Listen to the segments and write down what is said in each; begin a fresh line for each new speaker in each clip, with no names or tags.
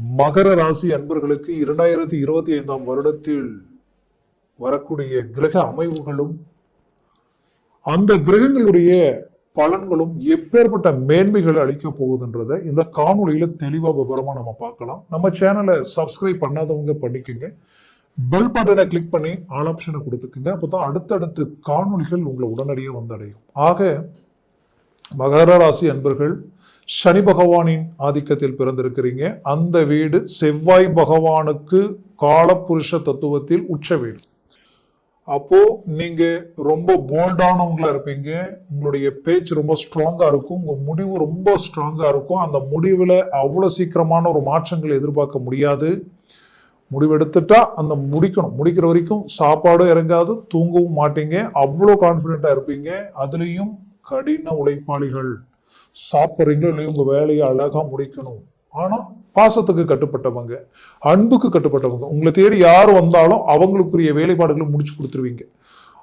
மகர ராசி அன்பர்களுக்கு 2025 வருடத்தில் வரக்கூடிய கிரக அமைவுகளும் அந்த கிரகங்களுடைய பலன்களும் எப்பேற்பட்ட மேன்மைகளை அளிக்க போகுதுன்றதை இந்த காணொலியில தெளிவா விவரமா நம்ம பார்க்கலாம். நம்ம சேனலை சப்ஸ்கிரைப் பண்ணாதவங்க பண்ணிக்கோங்க. பெல் பட்டனை கிளிக் பண்ணி ஆல் ஆப்ஷனை கொடுத்துக்குங்க. அப்பதான் அடுத்தடுத்து காணொலிகள் உங்களை உடனடியாக வந்தடையும். ஆக மகர ராசி அன்பர்கள் சனி பகவானின் ஆதிக்கத்தில் பிறந்திருக்கிறீங்க. அந்த வீடு செவ்வாய் பகவானுக்கு காலபுருஷ தத்துவத்தில் உச்ச வீடு. அப்போ நீங்க ரொம்ப போல்டானவங்களா இருப்பீங்க. உங்களுடைய பேச்சு ரொம்ப ஸ்ட்ராங்கா இருக்கும். உங்க முடிவு ரொம்ப ஸ்ட்ராங்கா இருக்கும். அந்த முடிவுல அவ்வளவு சீக்கிரமான ஒரு மாற்றங்களை எதிர்பார்க்க முடியாது. முடிவெடுத்துட்டா அந்த முடிக்கிற வரைக்கும் சாப்பாடும் இறங்காது, தூங்கவும் மாட்டீங்க. அவ்வளோ கான்பிடண்டா இருப்பீங்க. அதுலயும் கடின உழைப்பாளிகள். சாப்பிட்றீங்களோ இல்லையோ உங்க வேலையை அழகா முடிக்கணும். ஆனா பாசத்துக்கு கட்டுப்பட்டவங்க, அன்புக்கு கட்டுப்பட்டவங்க. உங்களை தேடி யார் வந்தாலும் அவங்களுக்குரிய வேலைப்பாடுகளை முடிச்சு கொடுத்துருவீங்க.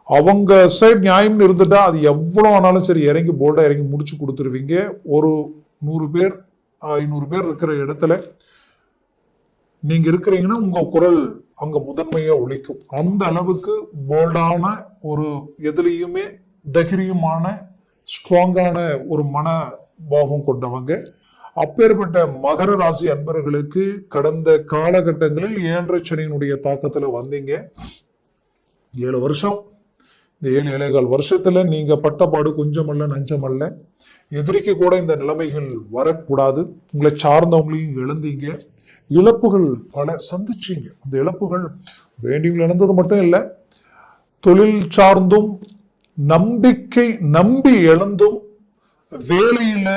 அவங்க சைட் நியாயம்னு இருந்துட்டா அது எவ்வளவு ஆனாலும் சரி இறங்கி போல்டா இறங்கி முடிச்சு கொடுத்துருவீங்க. ஒரு 100 பேர் 500 பேர் இருக்கிற இடத்துல நீங்க இருக்கிறீங்கன்னா உங்க குரல் அங்க முதன்மையா ஒலிக்கும். அந்த அளவுக்கு போல்டான ஒரு எதுலையுமே தைரியமான ஸ்ட்ராங்கான ஒரு மனபாவம் கொண்டவங்க. அப்பேற்பட்ட மகர ராசி அன்பர்களுக்கு கடந்த காலகட்டங்களில் 7.5 சனியினுடைய தாக்கத்துல வந்தீங்க. 7 வருஷம். இந்த 7.25 வருஷத்துல நீங்க பட்டப்பாடு கொஞ்சமல்ல நஞ்சமல்ல. எதிரிக்கு கூட இந்த நிலைமைகள் வரக்கூடாது. உங்களை சார்ந்தவங்களையும் இழந்தீங்க. இழப்புகள் பல சந்திச்சீங்க. அந்த இழப்புகள் வேண்டியவங்க இழந்தது மட்டும் இல்லை, தொழில் சார்ந்தும் நம்பி இழந்தும் வேலையில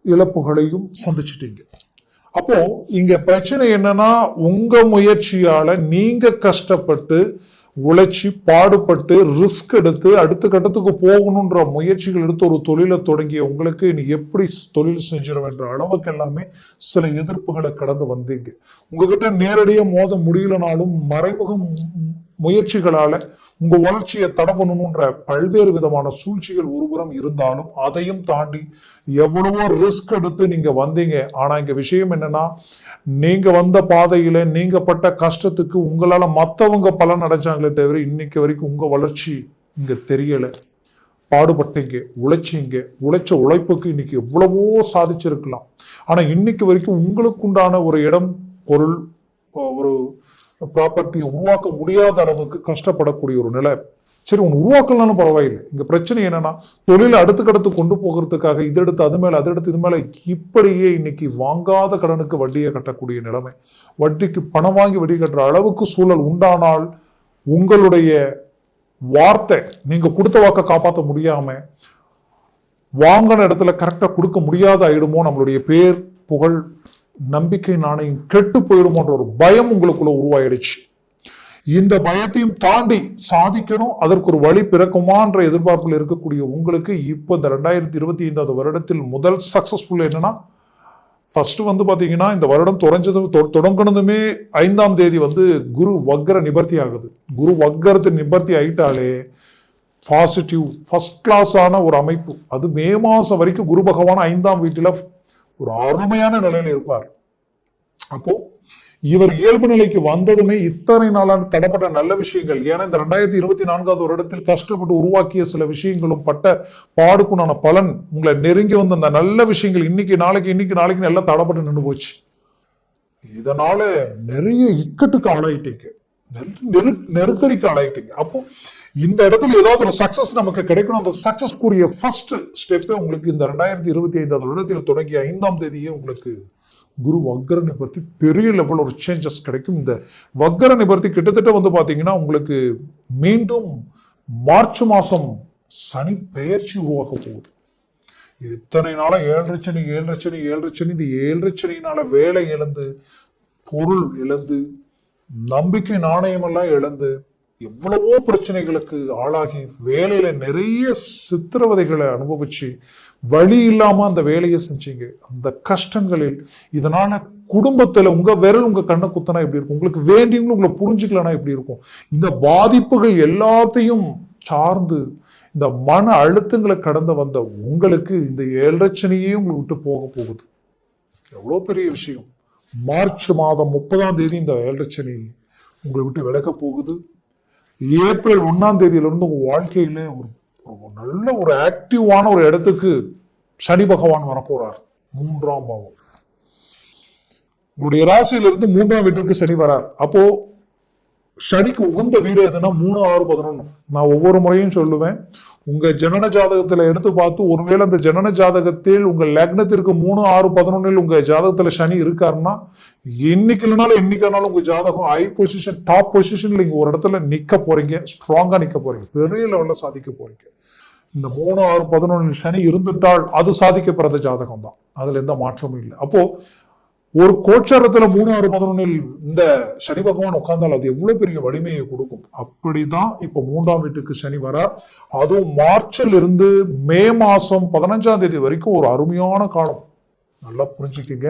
இழப்புகளையும் சந்திச்சிட்டீங்க. அப்போ இங்க பிரச்சனை என்னன்னா, உங்க முயற்சியால நீங்க கஷ்டப்பட்டு உழைச்சி பாடுபட்டு ரிஸ்க் எடுத்து அடுத்த கட்டத்துக்கு போகணுன்ற முயற்சிகள் எடுத்து ஒரு தொழிலை தொடங்கிய உங்களுக்கு இனி எப்படி தொழில் செஞ்சிருவேன்ற அளவுக்கு எல்லாமே சில எதிர்ப்புகளை கடந்து வந்தீங்க. உங்ககிட்ட நேரடியா மோத முடியலனாலும் மறைமுக முயற்சிகளால உங்க வளர்ச்சியை தடை பண்ணணும்ன்ற பல்வேறு விதமான சூழ்ச்சிகள் ஒருபுறம் இருந்தாலும் அதையும் தாண்டி எவ்வளவோ ரிஸ்க் எடுத்து நீங்க வந்தீங்க. ஆனா இங்க விஷயம் என்னன்னா, நீங்க வந்த பாதையில நீங்க பட்ட கஷ்டத்துக்கு உங்களால மத்தவங்க பலன் அடைஞ்சாங்களே தவிர இன்னைக்கு வரைக்கும் உங்க வளர்ச்சி இங்க தெரியல. பாடுபட்டீங்க, உழைச்ச உழைப்புக்கு இன்னைக்கு எவ்வளவோ சாதிச்சிருக்கலாம். ஆனா இன்னைக்கு வரைக்கும் உங்களுக்கு உண்டான ஒரு இடம், பொருள், ஒரு ப்ராப்பர்ட்டியை உருவாக்க முடியாத அளவுக்கு கஷ்டப்படக்கூடிய ஒரு நிலை. சரி, ஒன்று உருவாக்கலனாலும் பரவாயில்லை. இங்க பிரச்சனை என்னன்னா, தொழிலை அடுத்துக்கடுத்து கொண்டு போகிறதுக்காக இது எடுத்து அது மேல அது எடுத்து இது மேல இப்படியே இன்னைக்கு வாங்காத கடனுக்கு வட்டியை கட்டக்கூடிய நிலைமை. வட்டிக்கு பணம் வாங்கி வட்டி கட்டுற அளவுக்கு சூழல் உண்டானால் உங்களுடைய வார்த்தை, நீங்க கொடுத்த வாக்க காப்பாற்ற முடியாம வாங்கின இடத்துல கரெக்டா கொடுக்க முடியாத ஆயிடுமோ, நம்மளுடைய பேர் புகழ் நம்பிக்கை நாணயம் கெட்டு போயிடுமோன்ற ஒரு பயம் உங்களுக்குள்ள உருவாயிடுச்சு. இந்த பயத்தையும் தாண்டி சாதிக்கணும், அதற்கு ஒரு வழி பிறக்குமான்ற எதிர்பார்ப்பில் இருக்கக்கூடிய உங்களுக்கு இப்போ இந்த 2025 வருடத்தில் முதல் சக்சஸ்ஃபுல் என்னன்னா, ஃபர்ஸ்ட் பாத்தீங்கன்னா இந்த வருடம் தொடங்கினதுமே 5ஆம் தேதி குரு வக்ர நிபர்த்தி ஆகுது. குரு வக்ரத்து நிபர்த்தி ஆயிட்டாலே பாசிட்டிவ் ஃபர்ஸ்ட் கிளாஸ் ஆன ஒரு அமைப்பு. அது மே மாசம் வரைக்கும் குரு பகவான் 5ஆம் வீட்டுல ஒரு அருமையான நிலையில இருப்பார். அப்போ இவர் இயல்பு நிலைக்கு வந்ததுமே இத்தனை நாளான தடப்பட்ட நல்ல விஷயங்கள், ஏன்னா இந்த 2024 வருடத்தில் கஷ்டப்பட்டு உருவாக்கிய சில விஷயங்களும் பட்ட பாடுக்குண்டான பலன், உங்களை நெருங்கி வந்த அந்த நல்ல விஷயங்கள் இன்னைக்கு நாளைக்கு எல்லாம் தடப்பட்டு நின்று போச்சு. இதனால நிறைய இக்கட்டுக்கு ஆளாயிட்டீங்க, நெருக்கடிக்கு ஆளாயிட்டீங்க. அப்போ இந்த இடத்துல ஏதாவது ஒரு சக்சஸ் நமக்கு கிடைக்கணும். அந்த சக்சஸ்க்குரிய ஃபர்ஸ்ட் ஸ்டெப்பே உங்களுக்கு இந்த 2025 வருடத்தில் தொடங்கிய 5ஆம் தேதியே உங்களுக்கு குரு வக்ர நிபர்த்தி பெரிய லெவல் ஒரு சேஞ்சஸ் கிடைக்கும். இந்த வக்ர நிபர்த்தி கிட்டத்தட்ட பாத்தீங்கன்னா உங்களுக்கு மீண்டும் மார்ச் மாசம் சனி பெயர்ச்சி உருவாக்க போகுது. இத்தனை நாளா 7.5 சனி இந்த 7.5 சனினால வேலை இழந்து, பொருள் இழந்து, நம்பிக்கை நாணயம் எல்லாம் இழந்து, எவ்வளவோ பிரச்சனைகளுக்கு ஆளாகி, வேலையில நிறைய சித்திரவதைகளை அனுபவிச்சு வழி இல்லாம அந்த வேலையை செஞ்சீங்க. அந்த கஷ்டங்களில் இதனால குடும்பத்துல உங்க விரல் உங்க கண்ணை குத்தனா எப்படி இருக்கும், உங்களுக்கு வேண்டியவங்களும் உங்களை புரிஞ்சுக்கலனா எப்படி இருக்கும். இந்த பாதிப்புகள் எல்லாத்தையும் சார்ந்து இந்த மன அழுத்தங்களை கடந்து வந்த உங்களுக்கு இந்த 7.5 சனியே உங்களை விட்டு போக போகுது. எவ்வளவு பெரிய விஷயம். மார்ச் மாதம் 30ஆம் தேதி இந்த ஏழரை சனி உங்களை விட்டு விலக போகுது. ஏப்ரல் 1ஆம் தேதியிலிருந்து உங்க வாழ்க்கையில ஒரு நல்ல ஒரு ஆக்டிவான ஒரு இடத்துக்கு சனி பகவான் வரப்போறார். 3ஆம் பாவம் உங்களுடைய ராசியிலிருந்து 3ஆம் வீட்டுக்கு சனி வரார். அப்போ சனிக்கு உகந்த வீடு எதுனா 3, 6, 11. நான் ஒவ்வொரு முறையும் சொல்லுவேன், உங்க ஜனன ஜாதகத்துல எடுத்து பார்த்து ஒருவேளை அந்த ஜனன ஜாதகத்தில் உங்க லக்னத்திற்கு 3, 6, 11 உங்க ஜாதகத்துல சனி இருக்காருன்னா என்னைக்கு இல்லைனாலும் என்னைக்கானாலும் உங்க ஜாதகம் ஹை பொசிஷன் டாப் பொசிஷன்ல நீங்க ஒரு இடத்துல நிக்க போறீங்க, ஸ்ட்ராங்கா நிக்க போறீங்க, பெரிய லெவல்ல சாதிக்க போறீங்க. இந்த 3, 6, 11 சனி இருந்துட்டால் அது சாதிக்கப்படுற ஜாதகம் தான், அதுல எந்த மாற்றமும் இல்லை. அப்போ ஒரு கோச்சாரத்துல 3, 6, 11 இந்த சனி பகவான் உட்கார்ந்தால் அது எவ்வளவு பெரிய வலிமையை கொடுக்கும். அப்படிதான் இப்ப 3ஆம் வீட்டுக்கு சனி வரார். அதுவும் மார்ச்சில் இருந்து மே மாசம் 15ஆம் தேதி வரைக்கும் ஒரு அருமையான காலம். நல்லா புரிஞ்சுக்கங்க,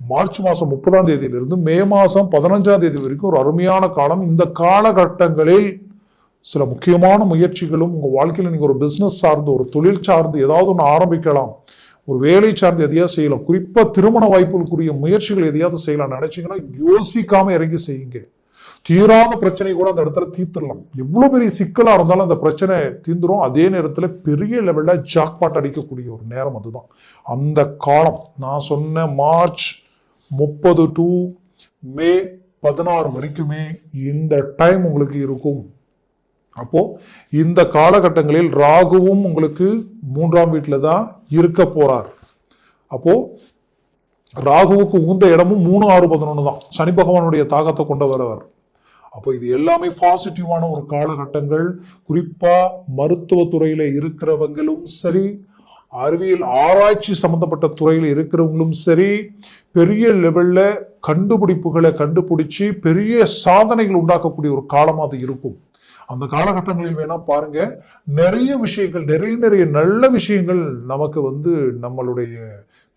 மார்ச் மாசம் 30ஆம் தேதியிலிருந்து மே மாசம் 15ஆம் தேதி வரைக்கும் ஒரு அருமையான காலம். இந்த காலகட்டங்களில் சில முக்கியமான முயற்சிகளும் உங்க வாழ்க்கையில நீங்க ஒரு பிசினஸ் சார்ந்து ஒரு தொழில் சார்ந்து ஏதாவது ஒன்று ஆரம்பிக்கலாம், ஒரு வேலை சார்ந்து எதையாவது செய்யலாம், குறிப்பா திருமண வாய்ப்புகளுக்குரிய முயற்சிகள் எதையாவது செய்யலாம் நினைச்சீங்கன்னா யோசிக்காம இறங்கி செய்யுங்க. தீராத பிரச்சனை கூட அந்த இடத்துல தீர்த்துடலாம். எவ்வளவு பெரிய சிக்கலா இருந்தாலும் அந்த பிரச்சனை தீர்ந்துரும். அதே நேரத்துல பெரிய லெவல்ல ஜாக்பாட் அடிக்கக்கூடிய ஒரு நேரம் அதுதான் அந்த காலம். நான் சொன்ன மார்ச் 30 டு மே 16 வரைக்குமே இந்த டைம் உங்களுக்கு இருக்கும். அப்போ இந்த காலகட்டங்களில் ராகுவும் உங்களுக்கு 3ஆம் வீட்டுல தான் இருக்க போறார். அப்போ ராகுவுக்கு உந்த இடமும் 3, 6, 11 தான், சனி பகவானுடைய தாக்கத்தை கொண்டு வரவர். அப்போ இது எல்லாமே பாசிட்டிவான ஒரு காலகட்டங்கள். குறிப்பா மருத்துவத்துறையில இருக்கிறவங்களும் சரி, அறிவியல் ஆராய்ச்சி சம்பந்தப்பட்ட துறையில இருக்கிறவங்களும் சரி, பெரிய லெவல்ல கண்டுபிடிப்புகளை கண்டுபிடிச்சு பெரிய சாதனைகள் உண்டாக்கக்கூடிய ஒரு காலமா அது இருக்கும். அந்த காலகட்டங்களில் வேணா பாருங்க, நிறைய விஷயங்கள் நிறைய நல்ல விஷயங்கள் நமக்கு நம்மளுடைய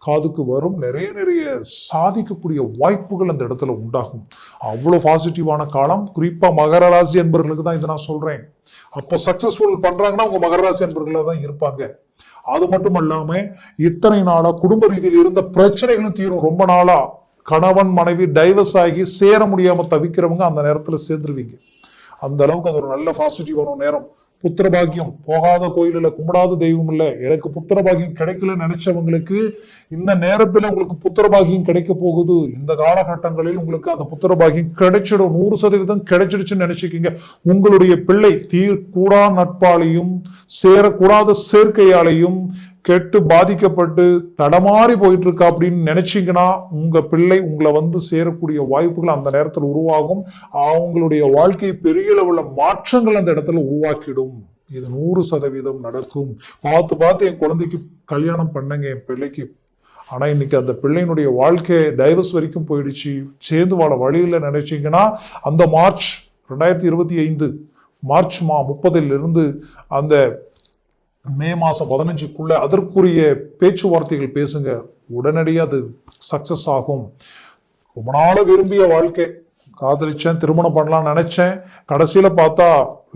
காதுக்கு வரும். நிறைய சாதிக்கக்கூடிய வாய்ப்புகள் அந்த இடத்துல உண்டாகும். அவ்வளவு பாசிட்டிவான காலம். குறிப்பா மகர ராசி என்பவர்களுக்கு தான் இதை நான் சொல்றேன். அப்போ சக்சஸ்ஃபுல் பண்றாங்கன்னா உங்க மகர ராசி என்பவர்களா தான் இருப்பாங்க. அது மட்டும் இல்லாம இத்தனை நாளா குடும்ப ரீதியில் இருந்த பிரச்சனைகளும் தீரும். ரொம்ப நாளா கணவன் மனைவி டைவர்ஸ் ஆகி சேர முடியாம தவிக்கிறவங்க அந்த நேரத்துல சேர்ந்துருவீங்க. அந்த அளவுக்கு அது ஒரு நல்ல பாசிட்டிவான நேரம். புத்திர பாக்கியம், போகாத கோயில் இல்ல, கும்பிடாத தெய்வம் இல்ல, எனக்கு புத்திர பாக்கியம் கிடைக்கலன்னு நினைச்சவங்களுக்கு இந்த நேரத்துல உங்களுக்கு புத்திர பாக்கியம் கிடைக்க போகுது. இந்த காலகட்டங்களில் உங்களுக்கு அந்த புத்திர பாக்கியம் கிடைச்சிடும். 100% கிடைச்சிடுச்சுன்னு நினைச்சுக்கீங்க. உங்களுடைய பிள்ளை கூடா நட்பாலையும் சேரக்கூடாத சேர்க்கையாலையும் கெட்டு பாதிக்கப்பட்டு தடமாறி போயிட்டு இருக்கா அப்படின்னு நினைச்சீங்கன்னா உங்க பிள்ளை உங்களை சேரக்கூடிய வாய்ப்புகள் அந்த நேரத்தில் உருவாகும். அவங்களுடைய வாழ்க்கை பெரிய அளவுல மாற்றங்கள் அந்த இடத்துல உருவாக்கிடும். இது 100% நடக்கும். பார்த்து என் குழந்தைக்கு கல்யாணம் பண்ணுங்க, என் பிள்ளைக்கு. ஆனா இன்னைக்கு அந்த பிள்ளையினுடைய வாழ்க்கை டைவர்ஸ் வரைக்கும் போயிடுச்சு, சேர்ந்து வாழ வழியில நினைச்சீங்கன்னா அந்த மார்ச் 2025 மார்ச் 30 அந்த மே மாசம் 15க்குள்ள அதற்குரிய பேச்சுவார்த்தைகள் பேசுங்க. உடனடியாக அது சக்சஸ் ஆகும். ரொம்ப நாள விரும்பிய வாழ்க்கை, காதலிச்சேன், திருமணம் பண்ணலாம் நினைச்சேன், கடைசியில பார்த்தா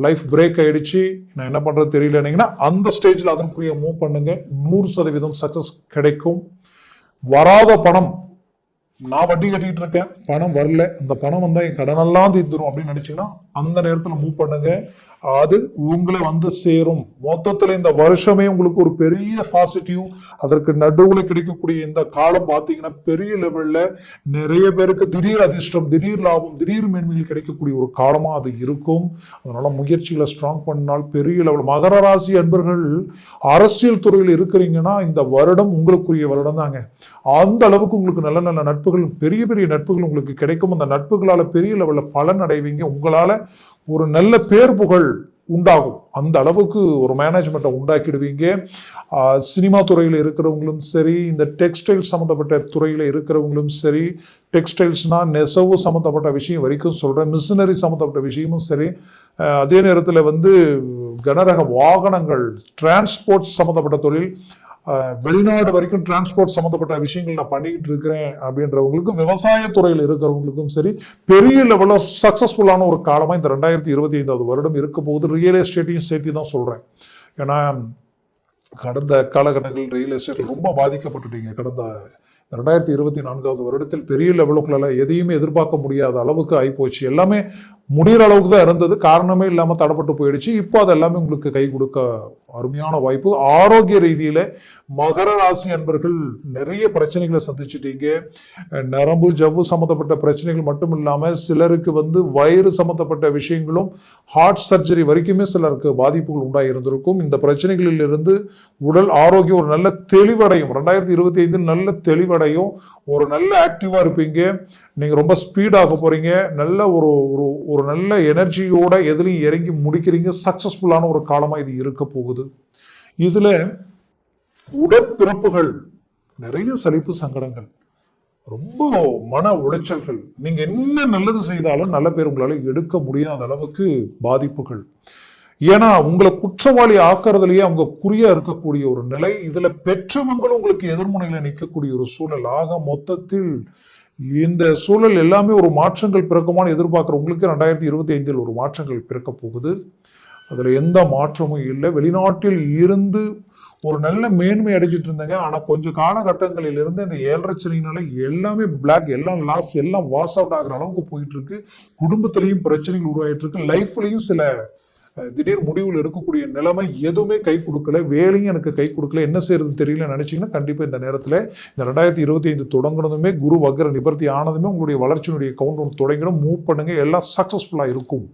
லைஃப் பிரேக் ஆயிடுச்சு, நான் என்ன பண்றது தெரியலன்னீங்கன்னா அந்த ஸ்டேஜ்ல அதற்குரிய மூவ் பண்ணுங்க. 100% சக்சஸ் கிடைக்கும். வராத பணம், நான் வட்டி கட்டிட்டு இருக்கேன், பணம் வரல, அந்த பணம் வந்தா என் கடனெல்லாம் தீர்ந்துரும் அப்படின்னு நினைச்சீங்கன்னா அந்த நேரத்துல மூவ் பண்ணுங்க. அது உங்களை சேரும். மொத்தத்துல இந்த வருஷமே உங்களுக்கு ஒரு பெரிய பாசிட்டிவ். அதற்கு நடுவுல கிடைக்கக்கூடிய இந்த காலம் பாத்தீங்கன்னா பெரிய லெவல்ல நிறைய பேருக்கு திடீர் அதிர்ஷ்டம், திடீர் லாபம், திடீர் மேன்மைகள் கிடைக்கக்கூடிய ஒரு காலமா அது இருக்கும். அதனால முயற்சிகளை ஸ்ட்ராங் பண்ணால் பெரிய லெவல். மகர ராசி அன்பர்கள் அரசியல் துறையில் இருக்கிறீங்கன்னா இந்த வருடம் உங்களுக்குரிய வருடம் தாங்க. அந்த அளவுக்கு உங்களுக்கு நல்ல நல்ல நட்புகள், பெரிய நட்புகள் உங்களுக்கு கிடைக்கும். அந்த நட்புகளால பெரிய லெவல்ல பலன் அடைவீங்க. உங்களால ஒரு நல்ல பேர் புகழ் உண்டாகும். அந்த அளவுக்கு ஒரு மேனேஜ்மெண்ட்டை உண்டாக்கிடுவீங்க. சினிமா துறையில் இருக்கிறவங்களும் சரி, இந்த டெக்ஸ்டைல் சம்மந்தப்பட்ட துறையில் இருக்கிறவங்களும் சரி, டெக்ஸ்டைல்ஸ்னா நெசவு சம்மந்தப்பட்ட விஷயம் வரைக்கும் சொல்கிறேன், மிஷினரி சம்மந்தப்பட்ட விஷயமும் சரி, அதே நேரத்தில் கனரக வாகனங்கள், டிரான்ஸ்போர்ட் சம்மந்தப்பட்ட தொழில், வெளிநாடு வரைக்கும் டிரான்ஸ்போர்ட் சம்மந்தப்பட்ட விஷயங்கள் நான் பண்ணிக்கிட்டு இருக்கிறேன் அப்படின்றவங்களுக்கும், விவசாயத்துறையில் இருக்கிறவங்களுக்கும் சரி, பெரிய லெவலில் சக்சஸ்ஃபுல்லான ஒரு காலமாக இந்த 2025 வருடம் இருக்க போகுது. ரியல் எஸ்டேட்டையும் சேர்த்து தான் சொல்கிறேன். ஏன்னா கடந்த காலகட்டங்களில் ரியல் எஸ்டேட் ரொம்ப பாதிக்கப்பட்டுட்டீங்க. கடந்த 2024வது வருடத்தில் பெரிய லெவலுக்குள்ள எதையுமே எதிர்பார்க்க முடியாத அளவுக்கு ஆகிப்போச்சு. எல்லாமே முடிகிற அளவுக்கு தான் இருந்தது, காரணமே இல்லாமல் தடப்பட்டு போயிடுச்சு. இப்போ அது எல்லாமே உங்களுக்கு கை கொடுக்க அருமையான வாய்ப்பு. ஆரோக்கிய ரீதியில மகர ராசி அன்பர்கள் நிறைய பிரச்சனைகளை சந்திச்சுட்டீங்க. நரம்பு ஜவ்வு சம்பந்தப்பட்ட பிரச்சனைகள் மட்டும் இல்லாம சிலருக்கு வயிறு சம்பந்தப்பட்ட விஷயங்களும் ஹார்ட் சர்ஜரி வரைக்குமே சிலருக்கு பாதிப்புகள் உண்டாகி இருந்திருக்கும். இந்த பிரச்சனைகளில் இருந்து உடல் ஆரோக்கியம் ஒரு நல்ல தெளிவடையும். 2025 நல்ல தெளிவடையும், ஒரு நல்ல ஆக்டிவா இருப்பீங்க. நீங்க ரொம்ப ஸ்பீடாக போறீங்க. நல்ல ஒரு நல்ல எனர்ஜியோட எதுலையும் இறங்கி முடிக்கிறீங்க. சக்சஸ்ஃபுல்லான ஒரு காலமா இது இருக்க போகுது. இதுல உடற்பிறப்புகள் நிறைய சலிப்பு சங்கடங்கள், ரொம்ப மன உளைச்சல்கள், நீங்க என்ன நல்லது செய்தாலும் நல்ல பேர் உங்களால எடுக்க முடியாத அளவுக்கு பாதிப்புகள். ஏன்னா உங்களை குற்றவாளி ஆக்குறதுலயே அவங்க குறியா இருக்கக்கூடிய ஒரு நிலை. இதுல பெற்றவங்களும் உங்களுக்கு எதிர்முனையில நிற்கக்கூடிய ஒரு சூழல். ஆக மொத்தத்தில் இந்த சூழல் எல்லாமே ஒரு மாற்றங்கள் பிறக்குமான்னு எதிர்பார்க்குற உங்களுக்கு 2025 ஒரு மாற்றங்கள் பிறக்க போகுது. அதுல எந்த மாற்றமும் இல்லை. வெளிநாட்டில் இருந்து ஒரு நல்ல மேன்மை அடைஞ்சிட்டு இருந்தாங்க. ஆனா கொஞ்சம் காலகட்டங்களில் இருந்து இந்த 7.5 சனினால எல்லாமே பிளாக், எல்லாம் லாஸ், எல்லாம் வாஷ் அவுட் ஆகிற அளவுக்கு போயிட்டு இருக்கு. குடும்பத்திலையும் பிரச்சனைகள் உருவாயிட்டு இருக்கு. லைஃப்லயும் சில திடீர் முடிவுகள் எடுக்கக்கூடிய நிலைமை. எதுவுமே கை கொடுக்கல, வேலையும் எனக்கு கை கொடுக்கல, என்ன செய்யறது தெரியல நினைச்சீங்கன்னா கண்டிப்பா இந்த நேரத்துல இந்த 2025 தொடங்கினதுமே குரு வக்ர நிவர்த்தி ஆனதுமே உங்களுடைய வளர்ச்சியினுடைய கவுண்ட் தொடங்கிடும். மூவ் பண்ணுங்க, எல்லாம் சக்சஸ்ஃபுல்லா இருக்கும்.